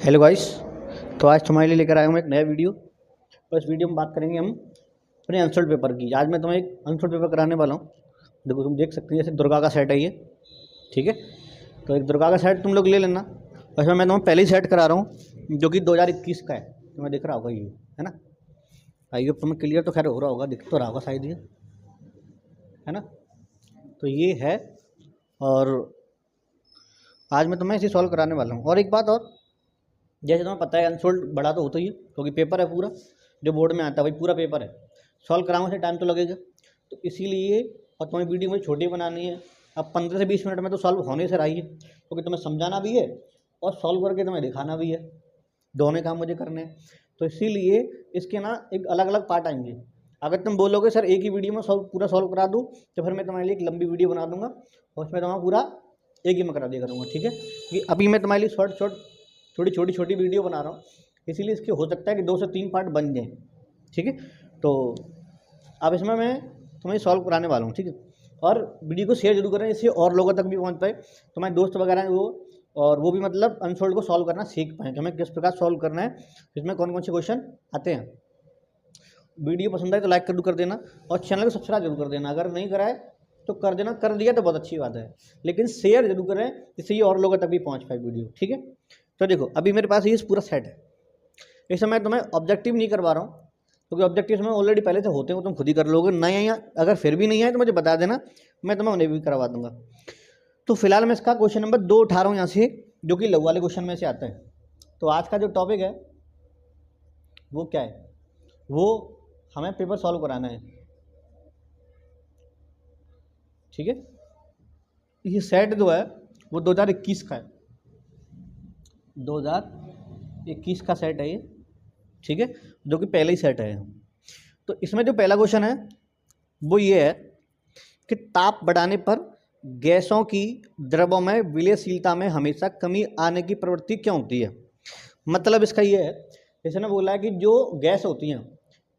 Hello guys. तो आज तुम्हारे लिए लेकर आया हूँ एक नया वीडियो। और इस वीडियो में बात करेंगे हम अपने आंसर पेपर की। आज मैं तुम्हें एक आंसर पेपर कराने वाला हूँ। देखो, तुम देख सकते हो जैसे दुर्गा का सेट है ये, ठीक है। तो एक दुर्गा का सेट तुम लोग ले लेना। वैसे मैं तुम्हें पहले ही सेट करा रहा हूँ जो कि 2021 का है। तुम्हें दिख रहा होगा ये, है ना। आइए, तुम्हें क्लियर तो खैर हो रहा होगा, दिख तो रहा होगा शायद ये, है ना। तो ये है, और आज मैं तुम्हें इसे सॉल्व कराने वाला हूँ। और एक बात और, जैसे तुम्हें पता है अनसोल्ड बड़ा तो होता ही है, क्योंकि पेपर है पूरा जो बोर्ड में आता है, भाई पूरा पेपर है। सॉल्व कराने से टाइम तो लगेगा, तो इसीलिए। और तुम्हें वीडियो मुझे छोटी बनानी है। अब 15 से 20 मिनट में तो सॉल्व होने से रही है, क्योंकि तुम्हें समझाना भी है और सॉल्व करके तुम्हें दिखाना भी है। दोनों काम मुझे करने हैं, तो इसीलिए इसके ना एक अलग अलग पार्ट आएंगे। अगर तुम बोलोगे सर एक ही वीडियो में पूरा सॉल्व करा दूँ, तो फिर मैं तुम्हारे लिए एक लंबी वीडियो बना दूंगा और उसमें तुम्हारा पूरा एक ही में करा दिया करूँगा, ठीक है। कि अभी मैं तुम्हारे लिए शॉर्ट शॉर्ट छोटी छोटी वीडियो बना रहा हूँ, इसीलिए इसके हो सकता है कि 2 से 3 पार्ट बन जाए, ठीक है। तो अब इसमें मैं तुम्हें सॉल्व कराने वाला हूँ, ठीक है। और वीडियो को शेयर जरूर करें, इससे और लोगों तक भी पहुँच पाए। तुम्हारे दोस्त वगैरह हैं वो, और वो भी मतलब अनसोल्ड को सॉल्व करना सीख पाएँ कि हमें किस प्रकार सॉल्व करना है, इसमें कौन कौन से क्वेश्चन आते हैं। वीडियो पसंद आए तो लाइक जरूर कर देना, और चैनल को सब्सक्राइब जरूर कर देना। अगर नहीं कराए तो कर देना, कर दिया तो बहुत अच्छी बात है, लेकिन शेयर जरूर करें जिससे ये और लोगों तक भी पहुँच पाए वीडियो, ठीक है। तो देखो, अभी मेरे पास ये पूरा सेट है। इस समय तुम्हें ऑब्जेक्टिव नहीं करवा रहा हूँ, क्योंकि ऑब्जेक्टिव में ऑलरेडी पहले से होते हैं, वो तुम खुद ही कर लोगे। नए या अगर फिर भी नहीं आए तो मुझे बता देना, मैं तुम्हें उन्हें भी करवा दूंगा। तो फिलहाल मैं इसका क्वेश्चन नंबर 2 उठा रहा हूँ यहाँ से, जो कि लघु वाले क्वेश्चन में से आता है। तो आज का जो टॉपिक है वो क्या है, वो हमें पेपर सॉल्व कराना है, ठीक है। ये सेट जो है वो 2021 का है, 2021 का सेट है ये, ठीक है, जो कि पहले ही सेट है। तो इसमें जो पहला क्वेश्चन है वो ये है कि ताप बढ़ाने पर गैसों की द्रवों में विलयशीलता में हमेशा कमी आने की प्रवृत्ति क्यों होती है। मतलब इसका ये है, जैसे ना बोला है कि जो गैस होती हैं,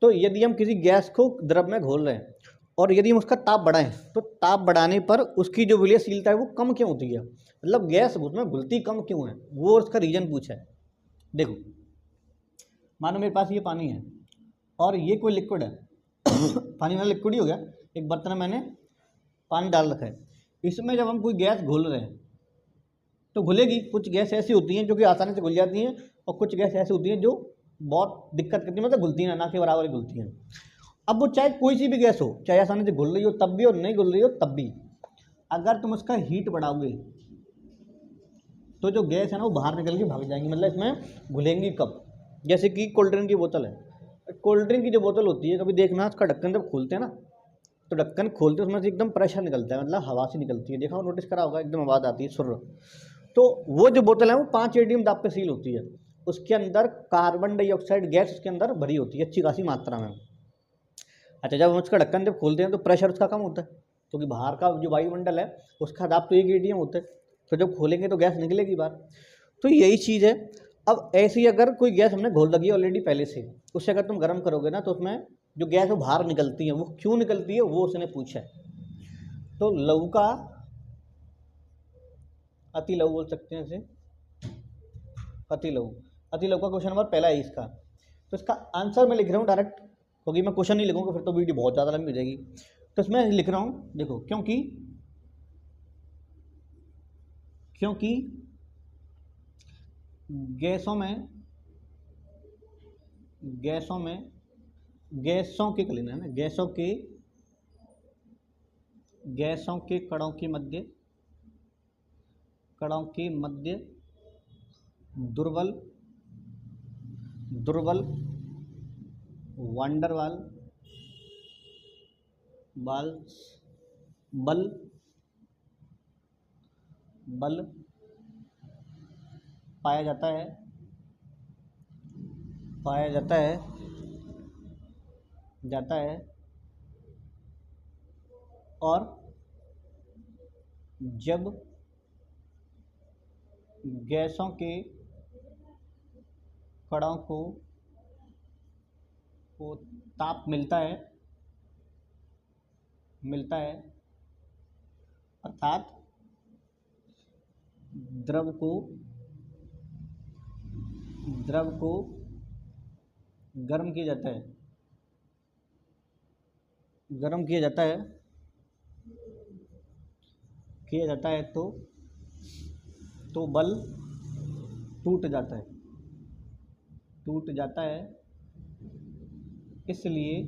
तो यदि हम किसी गैस को द्रव में घोल रहे हैं और यदि हम उसका ताप बढ़ाएं, तो ताप बढ़ाने पर उसकी जो विलयशीलता है वो कम क्यों होती है, मतलब गैस उसमें घुलती कम क्यों है, वो उसका रीजन पूछा है। देखो, मानो मेरे पास ये पानी है और ये कोई लिक्विड है पानी वाला लिक्विड ही हो गया। एक बर्तन में मैंने पानी डाल रखा है, इसमें जब हम कोई गैस घोल रहे हैं तो घुलेगी। कुछ गैस ऐसी होती हैं जो कि आसानी से घुल जाती हैं, और कुछ गैस ऐसी होती हैं जो बहुत दिक्कत करती है, मतलब घुलती हैं ना के बराबर ही घुलती हैं। अब वो चाहे कोई सी भी गैस हो, चाहे आसानी से घुल रही हो तब भी और नहीं घुल रही हो तब भी, अगर तुम उसका हीट बढ़ाओगे तो जो गैस है ना वो बाहर निकल के भाग जाएंगी, मतलब इसमें घुलेंगी कब। जैसे कि कोल्ड ड्रिंक की बोतल है, कोल्ड ड्रिंक की जो बोतल होती है, कभी देखना उसका ढक्कन जब खोलते हैं ना, तो ढक्कन खोलते उसमें से एकदम प्रेशर निकलता है, मतलब हवा से निकलती है, देखा हो, नोटिस करा होगा, एकदम आवाज़ आती है सुर। तो वो जो बोतल है वो 5 एटीएम दाब पे सील होती है, उसके अंदर कार्बन डाइऑक्साइड गैस उसके अंदर भरी होती है अच्छी खासी मात्रा में। अच्छा, जब हम उसका ढक्कन जब खोलते हैं तो प्रेशर उसका कम होता है, क्योंकि बाहर का जो वायुमंडल है उसका दाब तो 1 एटीएम होता है, तो जब खोलेंगे तो गैस निकलेगी बाहर। तो यही चीज़ है। अब ऐसे ही अगर कोई गैस हमने घोल रखी है ऑलरेडी पहले से, उससे अगर तुम गर्म करोगे ना तो उसमें जो गैस वो बाहर निकलती है, वो क्यों निकलती है वो उसने पूछा है। तो लघु का अति लघु बोल सकते हैं इसे, अति लघु। अति लघु का क्वेश्चन नंबर पहला है इसका। तो इसका आंसर मैं लिख रहा हूँ डायरेक्ट, क्योंकि मैं क्वेश्चन नहीं लिखूंगा फिर तो वीडियो बहुत ज़्यादा लंबी हो जाएगी। तो इसमें लिख रहा हूँ, देखो, क्योंकि क्योंकि गैसों में गैसों में गैसों के कलीन है ना, गैसों के कणों के मध्य दुर्बल दुर्बल वांडरवाल बाल्स बल बल पाया जाता है जाता है और जब गैसों के कणों को ताप मिलता है अर्थात द्रव को द्रव को गर्म किया जाता है, गर्म किया जाता है तो बल टूट जाता है, इसलिए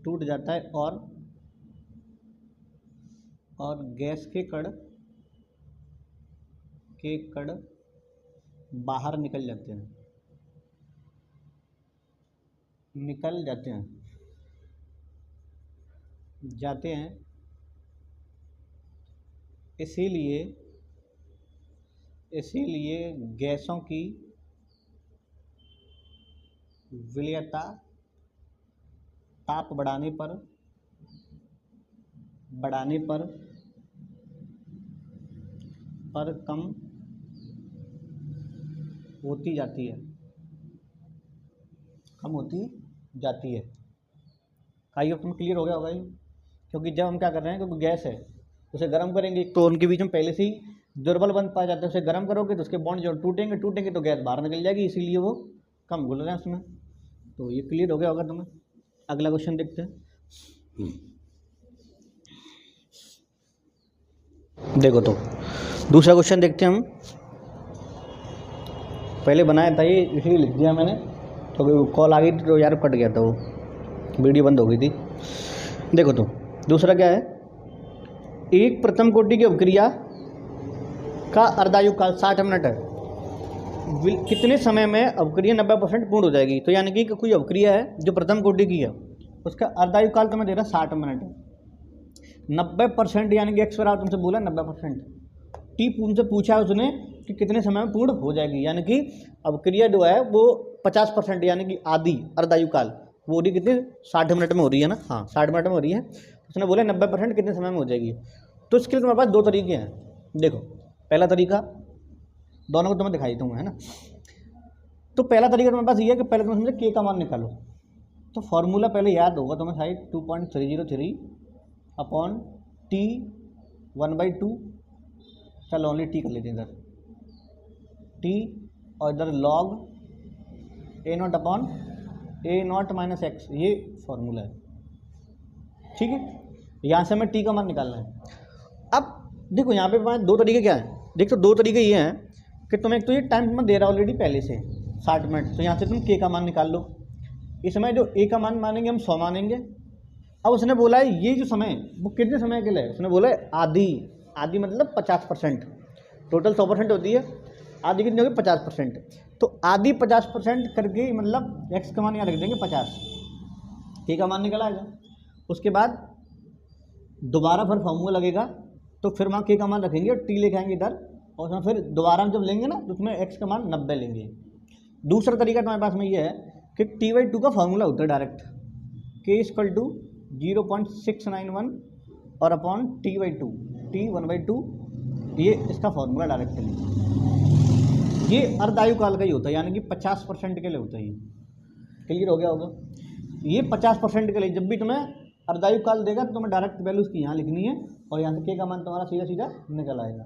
टूट जाता है और गैस के कण बाहर निकल जाते हैं। इसीलिए गैसों की विलयता ताप बढ़ाने पर कम होती जाती है। आइए तुम क्लियर हो गया होगा ये, क्योंकि जब हम क्या कर रहे हैं, क्योंकि गैस है उसे गर्म करेंगे तो उनके बीच में पहले से ही दुर्बल बंध पाया जाता है। उसे गर्म करोगे तो उसके बॉन्ड जो टूटेंगे तो गैस बाहर निकल जाएगी, इसीलिए वो कम घुल रहे हैं उसमें। तो ये क्लियर हो गया होगा तुम्हें। अगला क्वेश्चन देखते हैं। देखो तो दूसरा क्वेश्चन देखते हैं हम। पहले बनाया था ये, इसलिए लिख दिया मैंने, तो कॉल आ गई थी तो यार कट गया था, वो वीडियो बंद हो गई थी। देखो तो दूसरा क्या है, एक प्रथम कोटि की अभिक्रिया का अर्धायु काल 60 मिनट है। कितने समय में अभिक्रिया 90% पूर्ण हो जाएगी? तो यानी कि कोई अभिक्रिया है जो प्रथम कोटि की है, उसका अर्धायु काल तुम्हें दे रहा 60 मिनट है। 90% यानी कि एक्स बराबर तुमसे बोला 90%, टी तुमसे पूछा है उसने कि कितने समय में पूर्ण हो जाएगी, यानी कि अभिक्रिया जो है वो 50% यानी कि आधी अर्धायु काल वो हो रही कितने 60 मिनट में हो रही है ना। हाँ 60 मिनट में हो रही है। उसने बोला 90% कितने समय में हो जाएगी। तो इसके लिए तुम्हारे पास दो तरीके हैं। देखो पहला तरीका, दोनों को तुम्हें दिखाई दूंगा है ना। तो पहला तरीका तुम्हारे पास ये है कि पहले तुम समझे के का मान निकालो। तो फॉर्मूला पहले याद होगा तुम्हें शायद 2.303 अपॉन टी 1/2, चलो ओनली टी कर लेते हैं इधर, टी और इधर log A0 upon A0 minus x, ये फॉर्मूला है। ठीक है, यहाँ से हमें टी का मान निकालना है। अब देखो यहाँ पे दो तरीके क्या हैं। देखो दो तरीके ये हैं कि तुम्हें एक तो ये टाइम तुम्हें दे रहा ऑलरेडी पहले से 60 मिनट, तो यहाँ से तुम के का मान निकाल लो। इसमें जो ए का मान मानेंगे हम 100 मानेंगे। अब उसने बोला है ये जो समय वो कितने समय के लिए, उसने बोला है आधी मतलब 50%, टोटल 100% होती है, आधी कितनी होगी 50%। तो आधी 50% करके मतलब एक्स का मान यहाँ रख देंगे 50, के का मान निकल आएगा। उसके बाद दोबारा फिर फॉर्मूला लगेगा, तो फिर वहाँ के का मान रखेंगे और टी लेके आएंगे इधर, और उसमें फिर दोबारा जब लेंगे ना तो उसमें एक्स का मान 90 लेंगे। दूसरा तरीका तुम्हारे पास में ये है कि T/2 का फॉर्मूला होता है डायरेक्ट, K = 0.691 और अपॉन T/2, T 1/2, ये इसका फॉर्मूला डायरेक्ट है। ये अर्धायु काल का ही होता है, यानी कि 50% के लिए होता है। ये क्लियर हो गया होगा। ये 50% के लिए जब भी तुम्हें अर्धायु काल देगा तो तुम्हें डायरेक्ट वैल्यू उसकी यहाँ लिखनी है, और यहाँ से के का मान तुम्हारा सीधा सीधा निकल आएगा।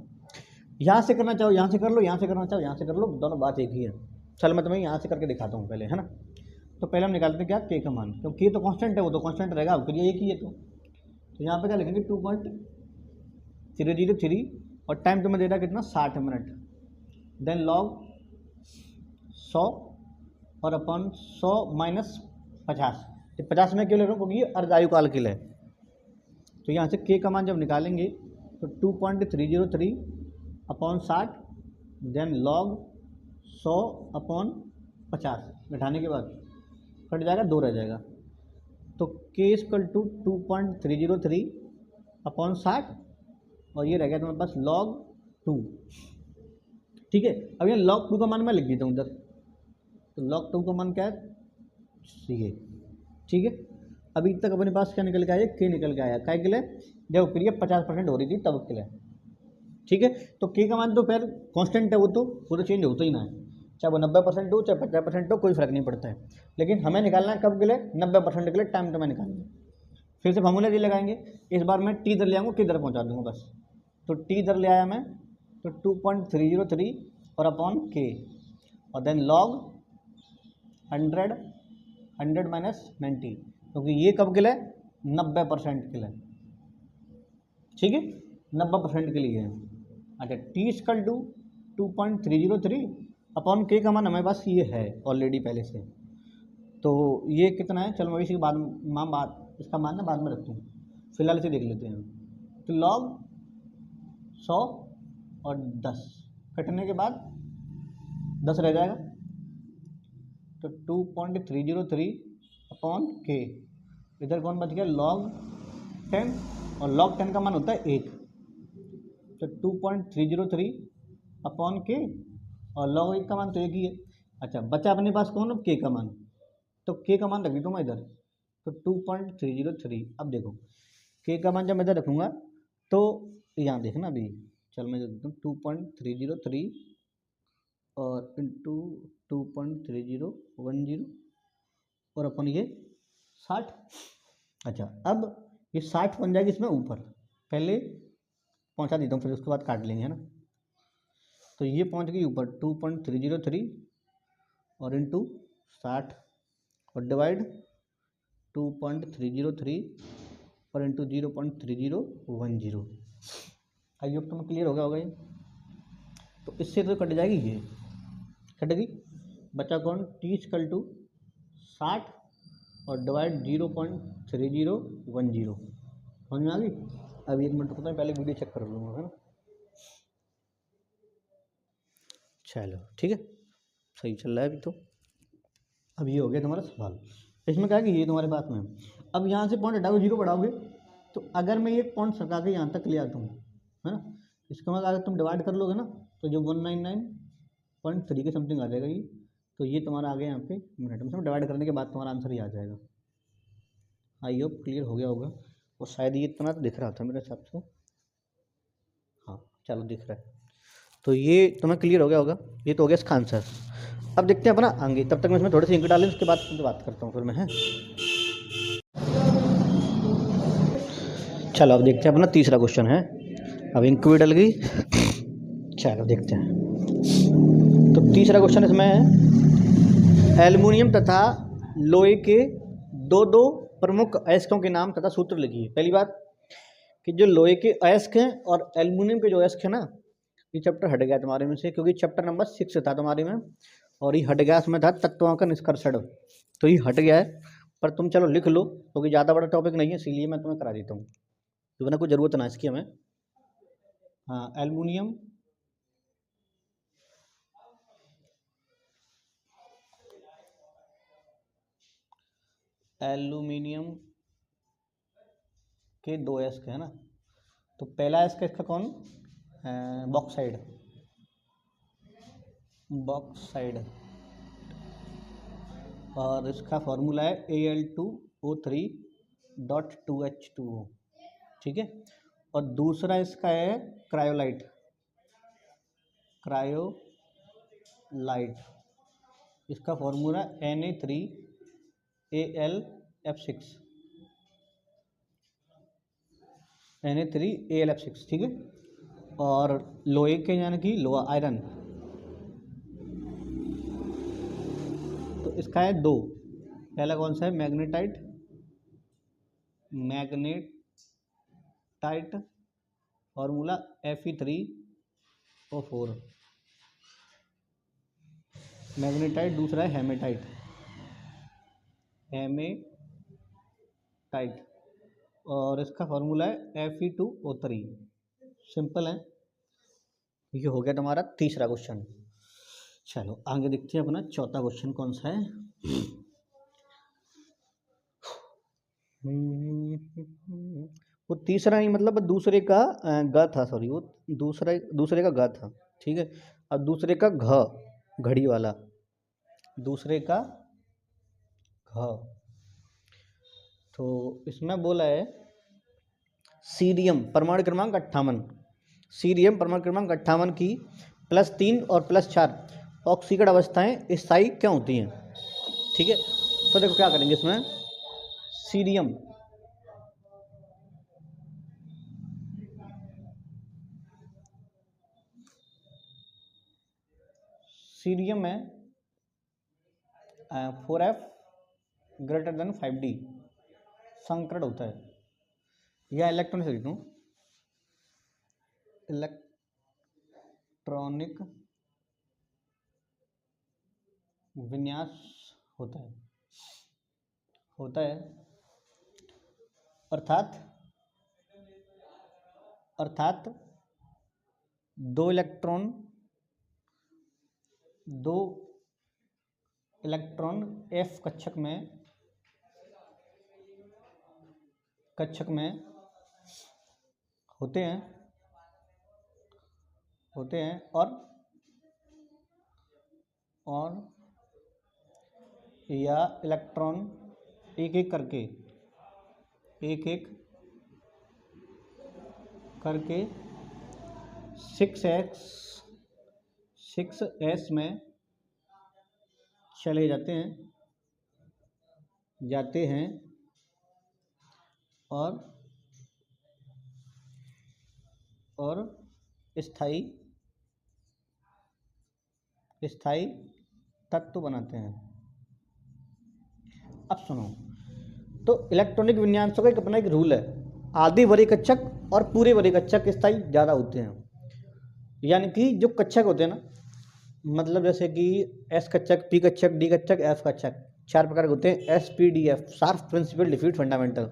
यहाँ से करना चाहो यहाँ से कर लो, यहाँ से करना चाहो यहाँ से कर लो, दोनों बात एक ही है। चल मैं तुम्हें यहाँ से करके दिखाता हूँ पहले, है ना। तो पहले हम निकालते हैं क्या, के का मान, क्योंकि तो कांस्टेंट है, वो तो कांस्टेंट रहेगा, अब क्रिया एक ही है। तो यहाँ पे क्या लिखेंगे 2.303 और टाइम तुम्हें दे रहा कितना 60 मिनट, देन लॉग 100 और अपॉन 100 माइनस 50। 50 में क्यों ले रहा हूँ, क्योंकि ये अर्धायु काल के लिए। तो यहाँ से के का मान जब निकालेंगे तो 2.303 अपॉन 60, देन लॉग 100 अपॉन 50, घटाने के बाद कट जाएगा 2 रह जाएगा। तो के = 2.303 अपॉन 60 और ये रह गया तुम्हारे पास log 2। ठीक है, अब ये log 2 का मान मैं लिख देता हूँ इधर। तो log 2 का मान क्या है, ये। ठीक है, अभी तक अपने पास क्या निकल के आया, के निकल के आया, क्या के लिए, जब क्रिया 50% हो रही थी तब के लिए। ठीक है, तो के का मान तो फिर कांस्टेंट है, वो तो चेंज होता ही ना है, चाहे वो 90% हो चाहे 50% हो, कोई फर्क नहीं पड़ता है। लेकिन हमें निकालना है कब के लिए, 90% के लिए टाइम तो मैं निकालना है। फिर से फॉर्मूला जी लगाएंगे, इस बार मैं टी इधर ले आऊँगा, किधर पहुँचा दूँगा बस। तो टी इधर ले आया मैं, तो 2.303 और अपॉन के, और देन लॉग 100 माइनस 90, क्योंकि ये कब के लिए 90% के लिए, ठीक है 90% के लिए है। अच्छा टी इक्वल टू 2.303 अपॉन के का मान हमारे पास ये है ऑलरेडी पहले से, तो ये कितना है, चलो मैं इसी बाद इसका मान ना बाद में रखता हूँ, फिलहाल इसे देख लेते हैं। तो लॉग 100 और 10 कटने के बाद 10 रह जाएगा, तो 2.303 अपॉन के, इधर कौन बच गया लॉग 10, और लॉग 10 का मान होता है 1, तो 2.303 अपॉन के, और लॉग 1 का मान तो 1 ही है। अच्छा बचा अपने पास कौन, अब के का मान, तो के का मान रख देता हूँ मैं इधर, तो 2.303। अब देखो के का मान जब मैं इधर रखूँगा तो यहाँ देखना अभी, चल मैं देता हूँ 2.303 और इंटू 2.3010 और अपन ये 60। अच्छा अब ये 60 बन जाएगी इसमें ऊपर, पहले पहुँचा देता हूँ फिर उसके बाद काट लेंगे, है ना। तो ये पहुँच गई ऊपर 2.303 और इंटू 60 और डिवाइड 2.303 और इंटू 0.3010। आई होप तुम्हें क्लियर हो गया होगा ये। तो इससे तो कट जाएगी, ये कट गई, बचा कौन टी इक्वल टू 60 और डिवाइड 0.3010, समझ में आ गई। अब 1 मिनट रुकता है, पहले वीडियो चेक कर लूँगा, है ना। चलो ठीक है, सही चल रहा है अभी तो। अब ये हो गया तुम्हारा सवाल, इसमें क्या है कि ये तुम्हारे पास में, अब यहाँ से पॉइंट हटाओगे 0 बढ़ाओगे, तो अगर मैं ये पॉइंट सटा के यहाँ तक ले आता हूँ, है ना, इसका मतलब अगर तुम डिवाइड कर लोगे ना तो जो 199.3 के समथिंग आ जाएगा ये, तो ये तुम्हारा आ गया यहाँ पे मिनट में, डिवाइड करने के बाद तुम्हारा आंसर ही आ जाएगा। आई होप क्लियर हो गया होगा, और शायद ये इतना तो दिख रहा था मेरे हिसाब से, हाँ चलो दिख रहा है, तो ये तुम्हें क्लियर हो गया होगा, ये तो हो गया इसका आंसर। अब देखते हैं अपना आगे, तब तक मैं इसमें थोड़े से इंक डालें, उसके बाद तुमसे बात करता हूँ फिर मैं, है। चलो अब देखते हैं अपना तीसरा क्वेश्चन है, अब इंक भी डल गई, चलो देखते हैं। तो तीसरा क्वेश्चन इसमें है एल्युमिनियम तथा लोहे के दो प्रमुख अयस्कों के नाम तथा सूत्र लिखिए। पहली बात कि जो लोहे के अयस्क हैं और एल्युमिनियम के जो अयस्क हैं ना, ये चैप्टर हट गया तुम्हारे में से, क्योंकि चैप्टर नंबर 6 था तुम्हारे में, और ये हट गया, उसमें था तत्वों का निष्कर्षण, तो ये हट गया है। पर तुम चलो लिख लो, क्योंकि ज़्यादा बड़ा टॉपिक नहीं है, इसीलिए मैं तुम्हें करा देता हूँ, तो ना कोई ज़रूरत ना इसकी हमें। हाँ एल्युमिनियम के दो अयस्क है ना, तो पहला अयस्क इसका कौन, बॉक्साइड, और इसका फॉर्मूला है Al2O3.2H2O, ठीक है। और दूसरा इसका है क्रायोलाइट, इसका फॉर्मूला Na3AlF6, ठीक है। और लोहे के यानी कि लोहा आयरन, तो इसका है 2, पहला कौन सा है मैग्नेटाइट, फॉर्मूला Fe3O4, मैग्नेटाइट, दूसरा है हेमेटाइट, और इसका फॉर्मूला है Fe2O3। सिंपल है, ये हो गया तुम्हारा तीसरा क्वेश्चन। चलो आगे देखते हैं अपना चौथा क्वेश्चन कौन सा है। वो तीसरा नहीं, मतलब दूसरे का ग था, सॉरी, वो दूसरे का ग था, ठीक है। अब दूसरे का घ, घड़ी वाला, दूसरे का घ, तो इसमें बोला है सीरियम परमाणु क्रमांक 58, सीरियम परमाणु क्रमांक 58 की +3 और +4 ऑक्सीकरण अवस्थाएं स्थायी क्यों होती हैं, ठीक है। तो देखो क्या करेंगे इसमें, सीरियम है 4F ग्रेटर देन 5D संकरण होता है, या इलेक्ट्रॉन से लिखूँ इलेक्ट्रॉनिक विन्यास होता है अर्थात दो इलेक्ट्रॉन F कक्षक में होते हैं और या इलेक्ट्रॉन एक एक करके 6s में चले जाते हैं और स्थायी तत्व बनाते हैं। अब सुनो, तो इलेक्ट्रॉनिक विन्यासों का एक अपना एक रूल है, आधे बड़े कक्षक और पूरे बड़े कक्षक स्थायी ज़्यादा होते हैं। यानी कि जो कक्षक होते हैं ना, मतलब जैसे कि एस कक्षक, पी कक्षक, डी कक्षक, एफ कक्षक, 4 प्रकार के होते हैं। S P D F, sharp, principal, diffuse, fundamental.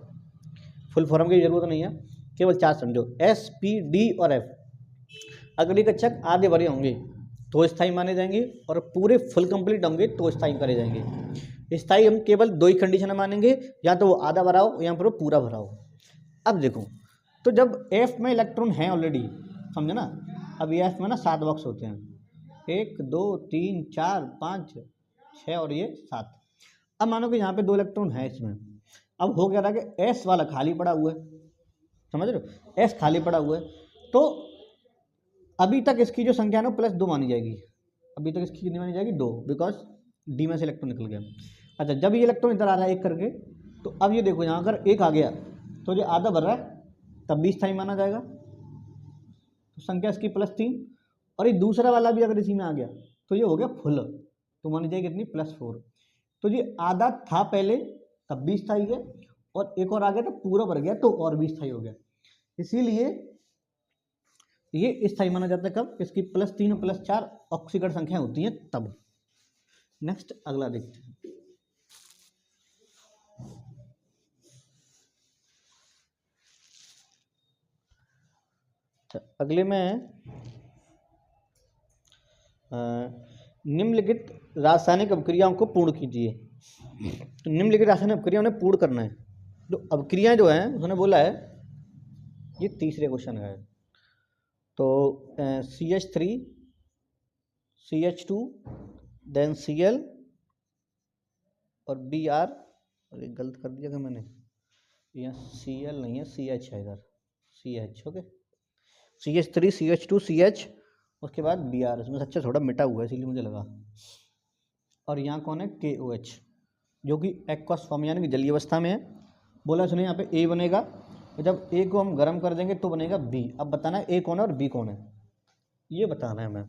Full form की जरूरत नहीं है, केवल 4 समझो, एस पी डी और एफ। अगर ये कक्षक आधे भरे होंगे तो स्थायी माने जाएंगे, और पूरे फुल कंप्लीट होंगे तो स्थायी करे जाएंगे। स्थायी हम केवल 2 ही कंडीशन में मानेंगे, या तो वो आधा भरा हो या फिर वो पूरा भरा हो। अब देखो, तो जब एफ में इलेक्ट्रॉन है ऑलरेडी, समझे ना, अब ये एफ में ना 7 बॉक्स होते हैं, 1 2 3 4 5 6 और ये 7। अब मानो कि यहाँ पे 2 इलेक्ट्रॉन है इसमें। अब हो क्या रहा है कि एस वाला खाली पड़ा हुआ है, समझ रहे हो, एस खाली पड़ा हुआ है। तो अभी तक इसकी जो संख्या है ना +2 मानी जाएगी। अभी तक इसकी कितनी मानी जाएगी? 2, बिकॉज डी में से इलेक्ट्रॉन निकल गया। अच्छा, जब ये इलेक्ट्रॉन इधर आ रहा है एक करके, तो अब ये देखो, यहाँ अगर एक आ गया तो जो आधा भर रहा है तब भी स्थायी माना जाएगा, तो संख्या इसकी +3। और ये दूसरा वाला भी अगर इसी में आ गया तो ये हो गया फुल, तो मानी जाएगी कितनी? +4। तो ये आधा था पहले तब भी स्थायी है, और एक और आ गया तो पूरा भर गया तो और भी स्थायी हो गया। इसीलिए ये स्थायी माना जाता है कब? इसकी +3 और +4 ऑक्सीकरण संख्या होती है तब। नेक्स्ट अगला देखते हैं। अगले में निम्नलिखित रासायनिक अभिक्रियाओं को पूर्ण कीजिए। तो निम्नलिखित रासायनिक अभिक्रियाओं ने पूर्ण करना है। जो अभिक्रियाएं जो हैं उसने बोला है, ये तीसरे क्वेश्चन है। तो CH3 CH2 देन Cl और Br, अरे गलत कर दिया था मैंने, यहाँ Cl नहीं है, CH है इधर, CH। Okay, CH3 CH2 CH, उसके बाद Br, इसमें से अच्छा थोड़ा मिटा हुआ है इसीलिए मुझे लगा। और यहाँ कौन है? KOH, जो कि एक्वस फॉर्म यानी कि जलीय अवस्था में है। बोला सुनिए, यहाँ पे A बनेगा, तो जब A को हम गर्म कर देंगे तो बनेगा B। अब बताना है A कौन है और B कौन है, ये बताना है हमें।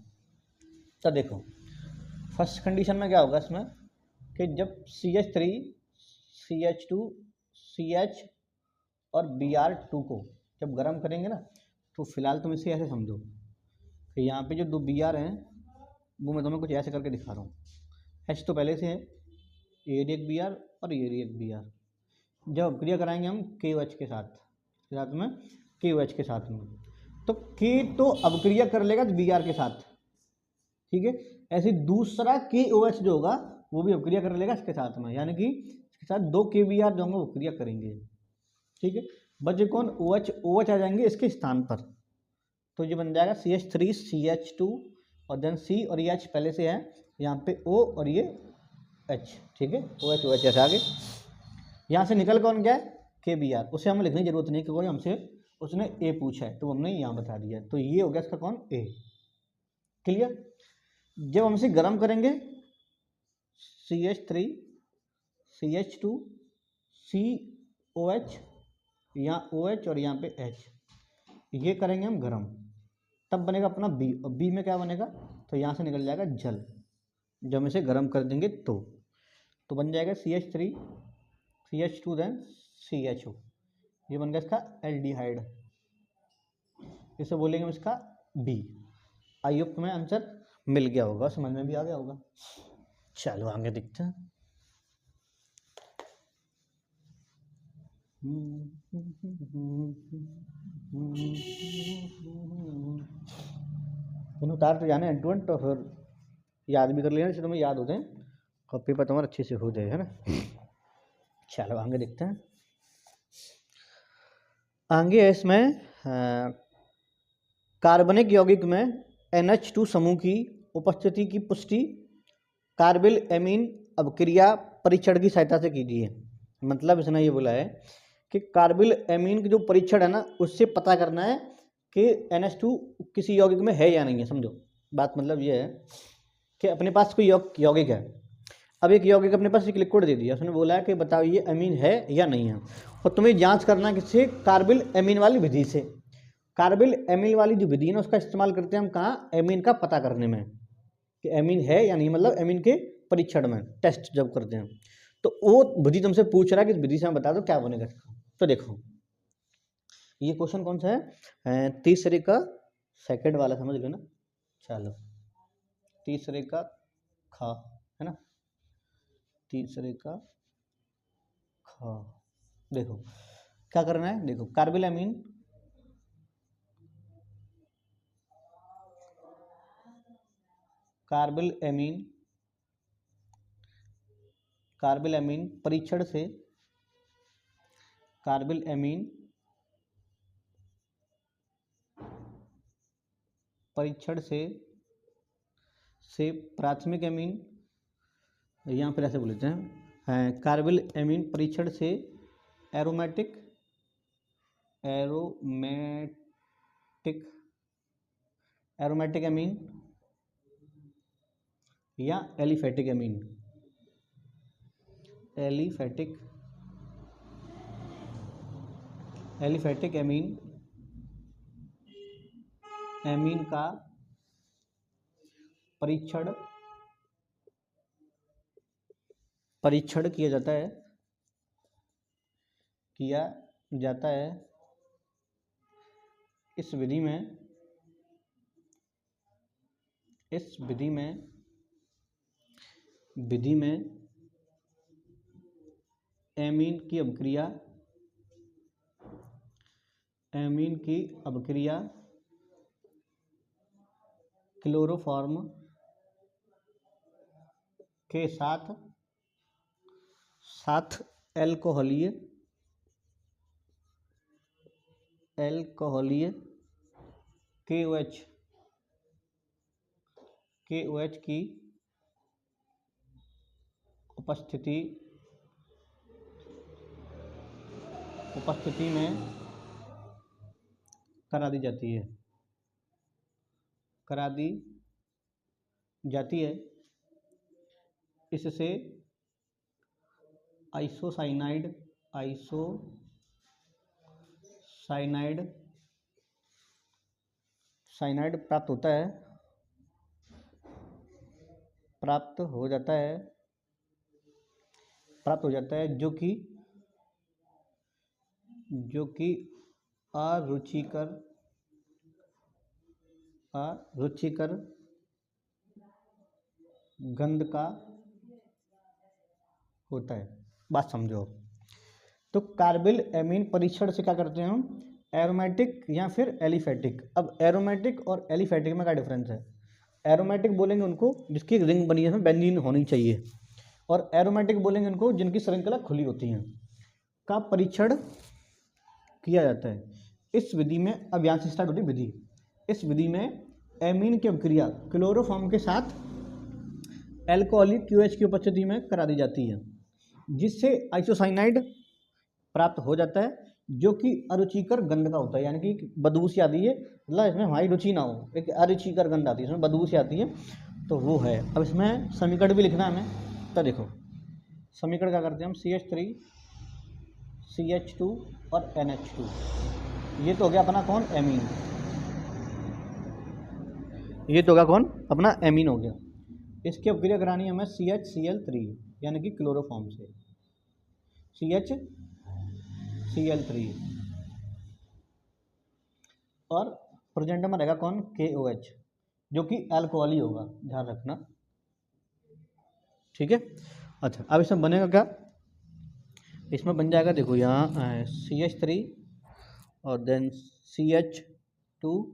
तो देखो, फर्स्ट कंडीशन में क्या होगा इसमें कि जब CH3 CH2 CH और Br2 को जब गर्म करेंगे ना, तो फिलहाल तुम इसे ऐसे समझो कि यहाँ पे जो 2 Br हैं वो मैं तुम्हें कुछ ऐसे करके दिखा रहा हूँ। H तो पहले से है, ये एक Br और ये एक Br। जब अभिक्रिया कराएंगे हम KOH के साथ में, KOH के साथ में, तो K तो अभिक्रिया कर लेगा Br के साथ, ठीक है। ऐसे दूसरा KOH जो होगा वो भी अभिक्रिया कर लेगा इसके साथ में, यानी कि इसके साथ 2 KBr जो होंगे वो अभिक्रिया करेंगे, ठीक है। बचे कौन? OH आ जाएंगे इसके स्थान पर, तो ये बन जाएगा CH3 CH2 और देन C, और ये H पहले से है, यहाँ पे O और ये H, ठीक है। OH ऐसे आगे, यहाँ से निकल कौन गया? KBr। उसे हमें लिखने की जरूरत नहीं क्योंकि हमसे उसने A पूछा है तो हमने यहाँ बता दिया। तो ये हो गया इसका कौन? A। क्लियर? जब हम इसे गर्म करेंगे CH3 CH2 COH, यहाँ OH और यहाँ पे H, ये करेंगे हम गर्म, तब बनेगा अपना B। और B में क्या बनेगा? तो यहाँ से निकल जाएगा जल, जब हम इसे गर्म कर देंगे तो। तो बन जाएगा CH3 CH2 देन CHO, ये बन गया इसका एल्डिहाइड, इसे बोलेंगे हम इसका B। आई होप तुम्हें आंसर मिल गया होगा, समझ में भी आ गया होगा। चलो आगे देखते हैं। उतार तो जाने एंड टू एंड, तो फिर याद भी कर लेना, जैसे तुम्हें याद होते हैं, कॉपी पर तुम्हारा अच्छे से हो जाए, है ना। चलो आगे देखते हैं। आगे है इसमें कार्बनिक यौगिक में NH2 समूह की उपस्थिति की पुष्टि कार्बिल एमीन अभिक्रिया परीक्षण की सहायता से कीजिए। मतलब इसने ये बोला है कि कार्बिल एमीन की जो परीक्षण है ना, उससे पता करना है कि NH2 किसी यौगिक में है या नहीं है। समझो बात, मतलब ये है कि अपने पास कोई यौगिक है, अब एक यौगिक अपने पास एक लिक्विड दे दिया, उसने बोला है कि बताओ ये एमीन है या नहीं है, और तुम्हें जांच करना है किससे, कार्बिल एमीन वाली विधि से। कार्बिल एमीन वाली जो विधि है ना, उसका इस्तेमाल करते हैं हम कहाँ, एमीन का पता करने में कि एमीन है या नहीं, मतलब एमीन के परीक्षण में टेस्ट जब करते हैं। तो वो विधि तुमसे पूछ रहा है कि विधि से हम बता दो क्या बनेगा इसका। तो देखो ये क्वेश्चन कौन सा है, तीसरे का सेकंड वाला, समझ लो ना। चलो तीसरे का खा, है ना, तीसरे का खा। देखो क्या करना है, देखो carbyl amine, carbyl amine, carbyl amine परीक्षण से, कार्बिल एमीन परीक्षण से प्राथमिक एमीन, यहाँ पर ऐसे बोलते हैं, कार्बिल एमीन परीक्षण से एरोमेटिक एमीन या एलिफेटिक एमीन, एलिफेटिक एमीन का परीक्षण किया जाता है इस विधि में एमीन की अभिक्रिया क्लोरोफॉर्म के साथ एल्कोहलीय KOH की उपस्थिति में करा दी जाती है। इससे आइसोसाइनाइड प्राप्त हो जाता है जो कि अरुचिकर गंध का होता है। बात समझो। तो कार्बिल एमीन परीक्षण से क्या करते हैं हम, एरोमेटिक या फिर एलिफेटिक। अब एरोमेटिक और एलिफेटिक में क्या डिफरेंस है, एरोमेटिक बोलेंगे उनको जिसकी रिंग बनी है, बेंजीन होनी चाहिए, और एरोमेटिक बोलेंगे उनको जिनकी श्रृंखला खुली होती है, का परीक्षण किया जाता है। इस विधि में, अब यहाँ से स्टार्ट होती है विधि, इस विधि में एमीन की अभिक्रिया क्लोरोफॉर्म के साथ एल्कोहलिक QH की उपस्थिति में करा दी जाती है, जिससे आइसोसाइनाइड प्राप्त हो जाता है, जो कि अरुचिकर गंध का होता है, यानी कि बदबू सी आती है, मतलब इसमें हमारी रुचि ना हो, एक अरुचिकर गंध आती है, इसमें बदबू सी आती है, तो वो है। अब इसमें समीकरण भी लिखना है हमें। तो देखो समीकरण क्या करते हैं हम, CH3 CH2 और NH2, ये तो हो गया अपना कौन, एमीन, ये तो होगा कौन, अपना एमीन हो गया। इसकी अभिक्रिया करानी है हमें CHCl3, यानी कि क्लोरोफॉर्म से, CHCl3, और प्रेजेंट में रहेगा कौन, KOH, जो कि अल्कोहल ही होगा, ध्यान रखना, ठीक है। अच्छा, अब इसमें बनेगा क्या, इसमें बन जाएगा, देखो यहाँ CH3 और देन CH2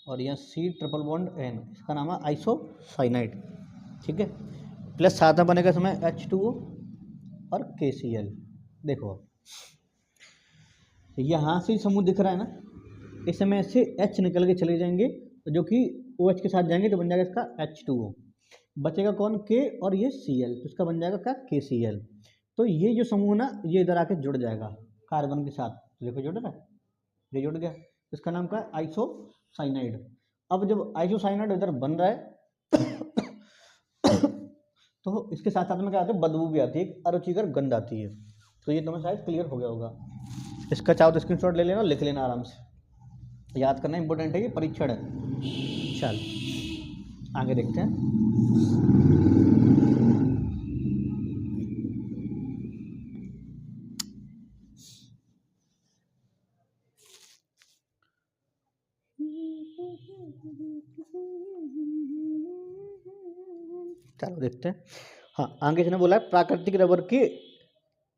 और यहाँ C∼N, इसका नाम है आइसोसाइनाइड, ठीक है। प्लस साथ में बनेगा इसमें H2O और KCl। देखो यहाँ से समूह दिख रहा है ना, इसमें से H निकल के चले जाएंगे, जो कि OH के साथ जाएंगे तो बन जाएगा इसका H2O, बचेगा कौन, K और ये Cl, तो इसका बन जाएगा क्या, KCl। तो ये जो समूह ना, ये इधर आके जुड़ जाएगा कार्बन के साथ, तो देखो जुड़ रहा है, ये जुड़ गया, इसका नाम क्या है, आइसोसाइनाइड। अब जब आइसोसाइनाइड इधर बन रहा है तो इसके साथ साथ में क्या आता है, बदबू भी आती है, अरुचिकर गंध आती है। तो ये तुम्हें शायद क्लियर हो गया होगा। इसका चाहो तो स्क्रीनशॉट ले लेना, लिख लेना आराम से, याद करना इंपॉर्टेंट है, ये परीक्षण है। चल आगे देखते हैं। चलो देखते हैं। हाँ, आगे इसने बोला है प्राकृतिक रबर के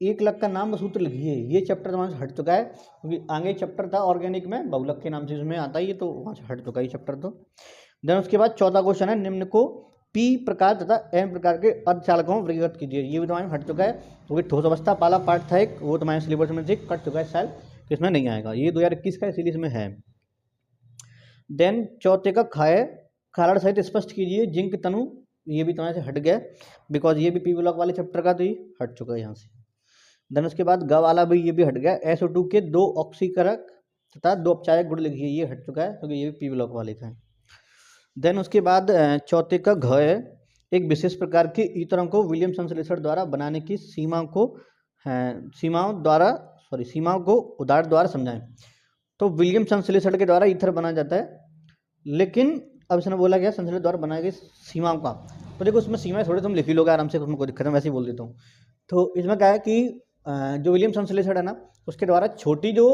1 लाख का नाम सूत्र लिखिए। ये चैप्टर वहाँ से हट चुका है, क्योंकि आगे चैप्टर था ऑर्गेनिक में, बहुलक के नाम से इसमें आता ही है, तो वहाँ से हट चुका है चैप्टर। तो देन उसके बाद 14 क्वेश्चन है, निम्न को P प्रकार तथा M प्रकार के अर्धचालकों में वर्गीकृत कीजिए। ये भी तुम्हारे हट चुका है, क्योंकि ठोस अवस्था वाला पार्ट था एक, वो तुम्हारे सिलेबस में से कट चुका है, शायद इसमें नहीं आएगा, ये 2021 का इसीलिए इसमें है। देन चौथे का खारड़ सहित स्पष्ट कीजिए जिंक तनु, ये भी तुम्हारे से हट गया, बिकॉज ये भी P ब्लॉक वाले चैप्टर का, तो ये हट चुका है यहाँ से। देन उसके बाद ग वाला भी ये भी हट गया। SO2 के 2 ऑक्सीकारक तथा 2 अपचायक गुण लिखिए, ये हट चुका है, क्योंकि ये भी P ब्लॉक वाले का है। देन उसके बाद चौथे का घ है, एक विशेष प्रकार के ईथरों को विलियम संश्लेषण द्वारा बनाने की सीमाओं को उदाहरण द्वारा समझाएं। तो विलियम संश्लेषण के द्वारा ईथर बनाया जाता है, लेकिन अब इसने बोला गया संश्लेषण द्वारा बनाई गई सीमाओं का, तो देखो उसमें सीमाएं थोड़ी तुम लिख ही लोगे आराम से, उसमें कोई दिक्कत है, वैसे ही बोल देता हूँ। तो इसमें क्या है कि जो विलियम संश्लेषण है ना, उसके द्वारा छोटी जो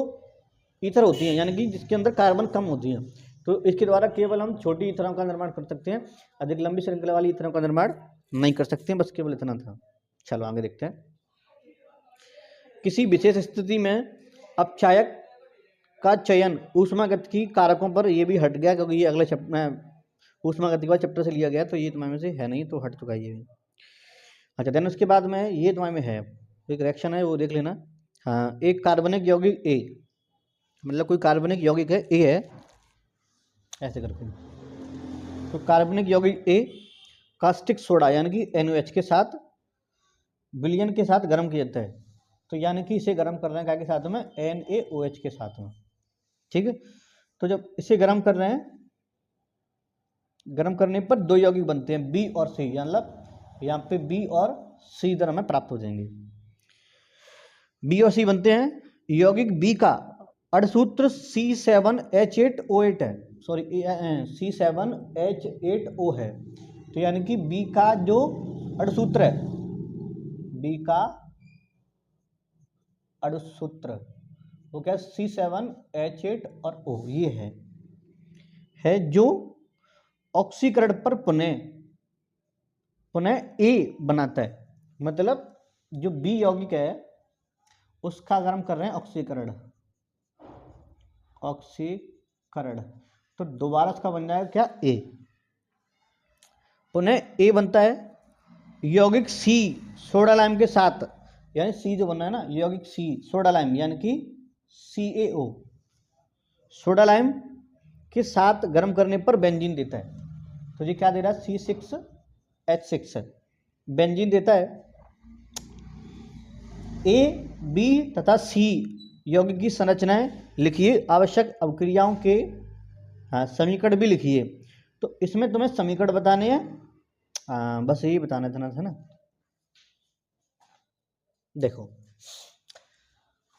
ईथर होती हैं, यानी कि जिसके अंदर कार्बन कम होती है, तो इसके द्वारा केवल हम छोटी ईथरों का निर्माण कर सकते हैं, अधिक लंबी श्रृंखला वाली ईथरों का निर्माण नहीं कर सकते हैं, बस केवल इतना था। चलो आगे देखते हैं। किसी विशेष स्थिति में अपचायक का चयन ऊष्मागतिकी कारकों पर, ये भी हट गया, क्योंकि ये अगले ऊष्मागतिकी वाले चैप्टर से लिया गया, तो ये तुम्हारे में से है नहीं, तो हट चुका है ये भी। अच्छा, देन उसके बाद में ये तुम्हारे में है एक रिएक्शन है, वो देख लेना। हाँ, एक कार्बनिक यौगिक A, मतलब कोई कार्बनिक यौगिक है A है, ऐसे करके, तो कार्बनिक यौगिक A कास्टिक सोडा यानी कि NaOH के साथ विलयन के साथ गर्म किया जाता है, तो यानी कि इसे गर्म कर रहे हैं क्या के साथ में, NaOH के साथ में, ठीक है। तो जब इसे गर्म कर रहे हैं, गर्म करने पर 2 यौगिक बनते हैं B और C, मतलब यहाँ पे B और C इधर हमें प्राप्त हो जाएंगे। B और C बनते हैं, यौगिक B का अणुसूत्र C7H8O8 है, सॉरी C7H8O है, तो यानी कि B का जो अणुसूत्र है, B का अणुसूत्र वो क्या, C7H8 और O, ये है जो ऑक्सीकरण पर पुनः A बनाता है, मतलब जो B यौगिक है उसका गर्म कर रहे हैं ऑक्सीकरण, तो दोबारा उसका बन जाएगा क्या, A, पुनः A बनता है यौगिक C सोडा लाइम के साथ, यानी C जो बना है ना, यौगिक C सोडा लाइम यानी कि CaO, सोडा लाइम के साथ गर्म करने पर बेंजीन देता है, तो ये क्या दे रहा है, C6H6 है, बेंजीन देता है। A, B तथा C यौगिक की संरचनाएं लिखिए, आवश्यक अभिक्रियाओं के समीकरण भी लिखिए। तो इसमें तुम्हें समीकरण बताने हैं, बस यही बताना था ना। देखो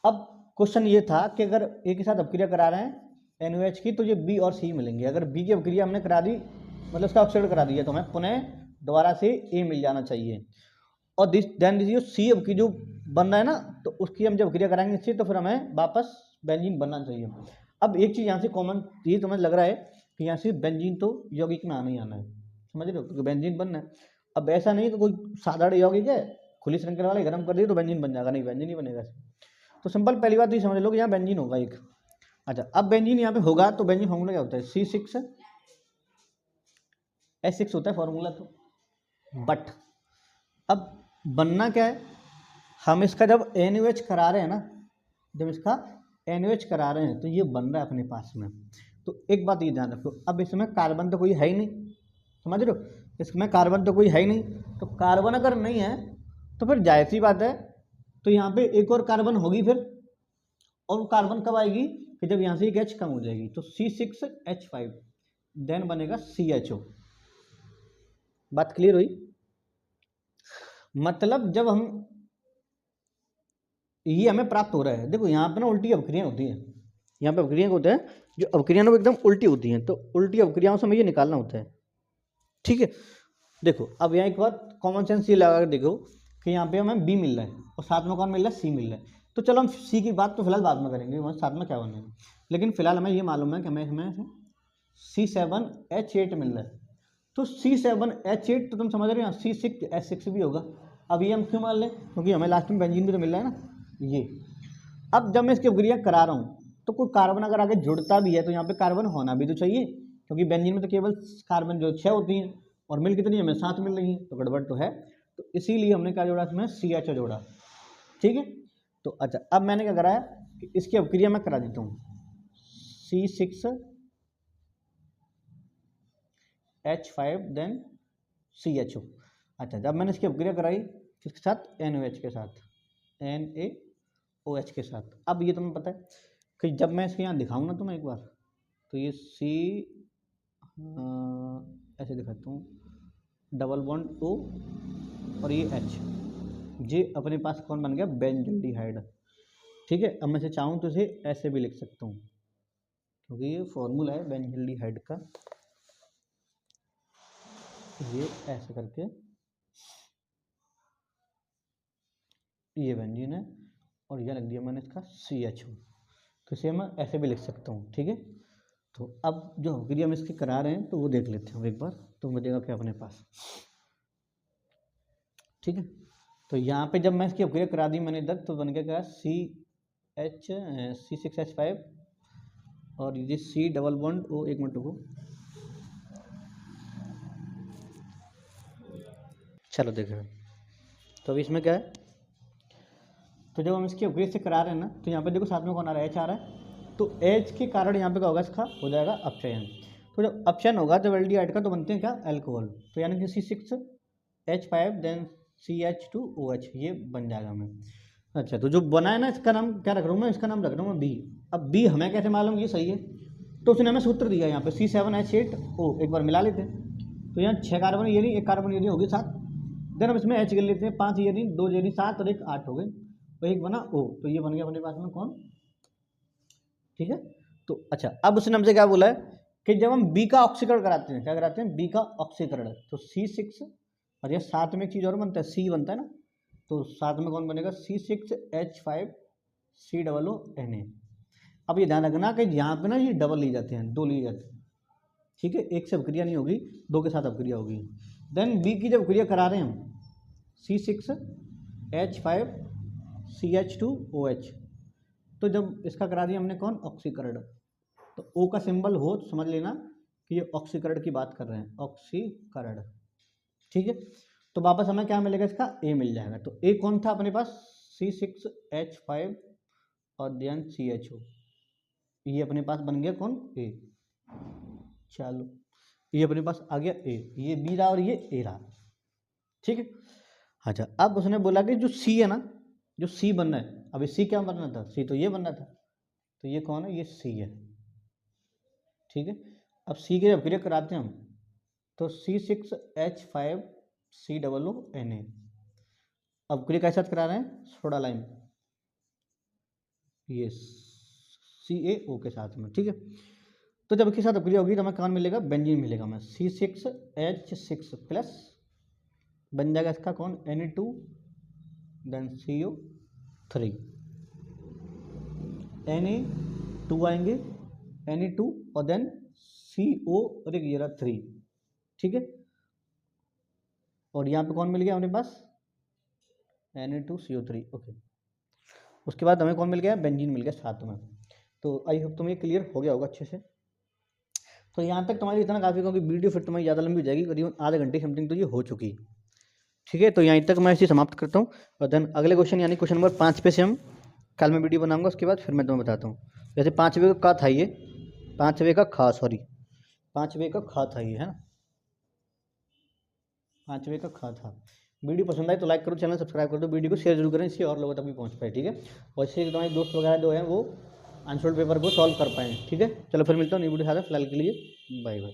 अब क्वेश्चन ये था कि अगर A के साथ अभिक्रिया करा रहे हैं NaOH की, तो ये B और C मिलेंगे। अगर B की अभिक्रिया हमने करा दी, मतलब उसका ऑक्सीकरण करा दिया, तो हमें पुनः दोबारा से A मिल जाना चाहिए। और दिस देन ये सी अब की जो बन रहा है ना, तो उसकी हम जब क्रिया कराएंगे इससे तो फिर हमें वापस बेंजीन बनना चाहिए। अब एक चीज़ यहाँ से कॉमन ये तुम्हें लग रहा है कि यहाँ से बेंजीन तो यौगिक में आना ही आना है, समझ रहे हो, क्योंकि बेंजीन बनना है। अब ऐसा नहीं है कि कोई साधारण यौगिक है खुली श्रृंखला वाले गर्म कर दिए तो बेंजीन बन जाएगा, नहीं बेंजीन नहीं बनेगा। तो सिंपल पहली बात ये समझ लो कि यहाँ बेंजीन होगा एक। अच्छा, अब बेंजीन यहाँ पे होगा तो बेंजीन फॉर्मूला क्या होता है, C6H6 होता है फॉर्मूला तो। बट अब बनना क्या है, हम इसका जब NaOH करा रहे हैं ना, जब इसका NaOH करा रहे हैं तो ये बन रहा है अपने पास में। तो एक बात ये ध्यान रखो, अब इसमें कार्बन तो कोई है ही नहीं, समझ रहे हो, इसमें कार्बन तो कोई है ही नहीं। तो कार्बन अगर नहीं है तो फिर जाहिर सी बात है, तो यहाँ पे एक और कार्बन होगी फिर, और वो कार्बन कब आएगी कि जब यहाँ से एक H कम हो जाएगी। तो C6H5 देन बनेगा CHO। बात क्लियर हुई? मतलब जब हम ये हमें प्राप्त हो रहा है, देखो यहाँ पे ना उल्टी अवक्रियाएं होती हैं, यहाँ पे अवक्रियाएं होते हैं जो अवक्रियाएं ना एकदम उल्टी होती हैं, तो उल्टी अवक्रियाओं से हमें ये निकालना होता है, ठीक है। देखो अब यहाँ एक बात कॉमन सेंस ये लगा कर देखो कि यहाँ पे हमें बी मिल रहा है और साथ में कौन मिल रहा है, सी मिल रहा है। तो चलो हम सी की बात तो फिलहाल बाद में करेंगे, वहाँ साथ में क्या बनेगा, लेकिन फिलहाल हमें ये मालूम है कि हमें C7H8 मिल रहा है। तो C7H8 तो तुम समझ रहे हो, C6H6 भी होगा। अब ये हम क्यों मान लें, क्योंकि हमें लास्ट में बेंजीन भी तो मिल रहा है ना ये। अब जब मैं इसकी अपक्रिया करा रहा हूँ तो कोई कार्बन अगर आगे जुड़ता भी है तो यहाँ पे कार्बन होना भी तो चाहिए, क्योंकि बेंजीन में तो केवल कार्बन जो 6 होती हैं और मिल कितनी हमें 7 मिल रही हैं, तो गड़बड़ तो है। तो इसीलिए हमने क्या जोड़ा इसमें, CHO जोड़ा, ठीक है। तो अच्छा, अब मैंने क्या कराया कि इसकी अपक्रिया मैं करा देता हूँ, C6H5 देन CHO। अच्छा, जब मैंने इसकी अपक्रिया कराई किसके साथ, NaOH के साथ, NaOH के साथ। अब ये तुम्हें पता है कि जब मैं इसके यहाँ दिखाऊँ ना तुम्हें एक बार, तो ये ऐसे दिखाता हूँ, डबल बॉन्ड O और ये H, ये अपने पास कौन बन गया, बेंजल्डिहाइड, ठीक है। अब मैं से चाहूँ तो इसे ऐसे भी लिख सकता हूँ, क्योंकि ये फॉर्मूला है बेंजल्डिहाइड का, ये ऐसे करके ये बेंजीन है और यह लिख दिया मैंने इसका CHO। तो इसे मैं ऐसे भी लिख सकता हूँ, ठीक है। तो अब जो अवक्रिया हम इसकी करा रहे हैं तो वो देख लेते हैं एक बार, तो बचेगा क्या अपने पास, ठीक है। तो यहाँ पे जब मैं इसकी अपक्रिया करा दी मैंने इधर, तो बन गया क्या, C6H5 और ये C डबल बॉन्ड O, एक मिनट रुको, चलो देखो। तो अभी इसमें क्या है, तो जब हम इसकी अपग्रेड से करा रहे हैं ना, तो यहाँ पे देखो साथ में कौन आ रहा है, H आ रहा है। तो H के कारण यहाँ पे क्या होगा, इसका हो जाएगा अपचयन। तो जब अपचयन होगा जब एल्डिहाइड का, तो बनते हैं क्या, अल्कोहल। तो यानी कि C6H5 देन CH2OH, ये बन जाएगा हमें। अच्छा, तो जो बना है ना, इसका नाम क्या रख रहा हूँ मैं, इसका नाम रख रहा हूँ मैं B। अब B हमें कैसे मालूम, ये सही है, तो उसने हमें सूत्र दिया यहाँ पे C7H8O, एक बार मिला लेते हैं। तो यहाँ 6 कार्बन ये नहीं, 1 कार्बन ये नहीं, होगी 7। देन हम इसमें H कर लेते हैं, 5 ये नहीं, 2 ये नहीं, 7 और 1 8 हो गए, तो एक बना O, तो ये बन गया अपने पास में कौन, ठीक है। तो अच्छा, अब उसने हमसे क्या बोला है कि जब हम B का ऑक्सीकरण कराते हैं, क्या कराते हैं, B का ऑक्सीकरण, तो C6 और ये साथ में एक चीज़ और बनता है, C बनता है ना, तो साथ में कौन बनेगा, C6H5COO Na। अब ये ध्यान रखना कि यहाँ पे ना ये डबल लिए जाते हैं, 2 लिए जाते हैं, ठीक है, एक से अपक्रिया नहीं होगी, 2 के साथ अपक्रिया होगी। देन B की जब अपक्रिया करा रहे हैं हम, C6H5CH2OH, तो जब इसका करा दिया हमने कौन, ऑक्सीकरण, तो O का सिंबल हो तो समझ लेना कि ये ऑक्सीकरण की बात कर रहे हैं, ऑक्सीकरण, ठीक है। तो वापस हमें क्या मिलेगा, इसका A मिल जाएगा। तो A कौन था अपने पास, C6H5 और देन CHO, ये अपने पास बन गया कौन, A। चलो, ये अपने पास आ गया A, ये B रहा और ये A रहा, ठीक है। अच्छा, अब उसने बोला कि जो C है ना, जो C बनना है, अभी C क्या बनना था, C तो ये बनना था, तो ये कौन है, ये C है, ठीक है। अब C के जब अपक्रिया कराते हैं हम, तो C6H5COO Na, अपक्रिया कैसे साथ करा रहे हैं, सोडा लाइम, ये CaO के साथ में, ठीक है। तो जब इसके साथ अपक्रिया होगी तो हमें कौन मिलेगा, बेंजीन मिलेगा हमें, C6H6 प्लस बन जाएगा इसका कौन, Na2 देन CO3, Na2 आएंगे, Na2 और देन CO और एक ये रहा 3, ठीक है। और यहाँ पे कौन मिल गया अपने पास, Na2CO3, ओके। उसके बाद हमें कौन मिल गया, बेंजीन मिल गया साथ में। तो आई होप तुम्हें क्लियर हो गया होगा अच्छे से। तो यहाँ तक तुम्हारी इतना काफ़ी, क्योंकि वीडियो फिर तुम्हारी ज़्यादा लंबी हो जाएगी, करीबन आधे घंटे समथिंग तो ये हो चुकी, ठीक है। तो यहीं तक मैं इसे समाप्त करता हूँ, और देन अगले क्वेश्चन यानी क्वेश्चन नंबर 5 पे से हम कल मैं वीडियो बनाऊंगा। उसके बाद फिर मैं तुम्हें बताता हूँ। जैसे 5वें का था ये, 5वें का खा, सॉरी 5वें का खा था ये, है ना, 5वें का खा था। वीडियो पसंद आए तो लाइक करो, चैनल सब्सक्राइब कर दो, वीडियो को शेयर जरूर करें, इससे और लोगों तक भी पहुँच पाए, ठीक है। और इससे तुम्हारे दोस्त वगैरह जो हैं वो अनसोल्ड पेपर को सॉल्व कर पाएँ, ठीक है। चलो फिर मिलता हूँ नई वीडियो के साथ, फिलहाल के लिए बाय बाय।